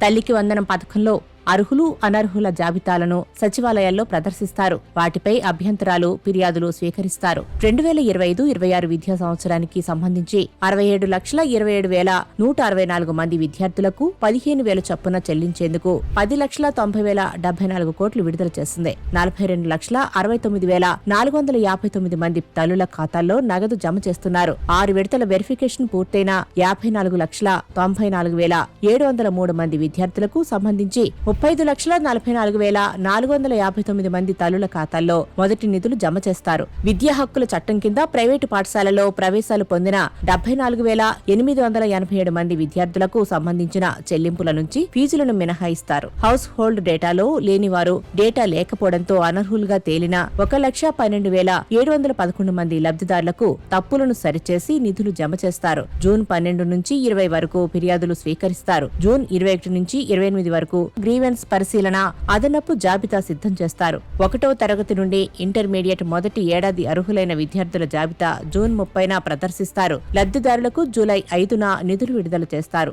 తల్లికి వందనం పథకంలో అర్హులు అనర్హుల జాబితాలను సచివాలయాల్లో ప్రదర్శిస్తారు. వాటిపై అభ్యంతరాలు, ఫిర్యాదులు స్వీకరిస్తారు. 2025-26 విద్యా సంవత్సరానికి సంబంధించి 67,27,164 మంది విద్యార్థులకు 15,000 చొప్పున చెల్లించేందుకు 10,90,074 కోట్లు విడుదల చేసింది. 42,69,459 మంది తల్లుల ఖాతాల్లో నగదు జమ చేస్తున్నారు. 6 విడతల వెరిఫికేషన్ పూర్తయిన 54,94,703 మంది విద్యార్థులకు సంబంధించి 35,44,459 మంది తల్లుల ఖాతాల్లో మొదటి నిధులు జమ చేస్తారు. విద్యా హక్కుల చట్టం కింద ప్రైవేటు పాఠశాలలో ప్రవేశాలు పొందిన 74,887 మంది విద్యార్థులకు సంబంధించిన చెల్లింపుల నుంచి ఫీజులను మినహాయిస్తారు. హౌస్ హోల్డ్ డేటాలో లేనివారు, డేటా లేకపోవడంతో అనర్హులుగా తేలిన 1,12,711 మంది లబ్ధిదారులకు తప్పులను సరిచేసి నిధులు జమ చేస్తారు. జూన్ 12 నుంచి 20 వరకు ఫిర్యాదులు స్వీకరిస్తారు. జూన్ 21 నుంచి 28 వరకు గ్రీవెన్స్ పరిశీలన, అదనపు జాబితా సిద్ధం చేస్తారు. 1వ తరగతి నుండి ఇంటర్మీడియట్ మొదటి ఏడాది అర్హులైన విద్యార్థుల జాబితా జూన్ 30న ప్రదర్శిస్తారు. లబ్ధిదారులకు జూలై 5న నిధులు విడుదల చేస్తారు.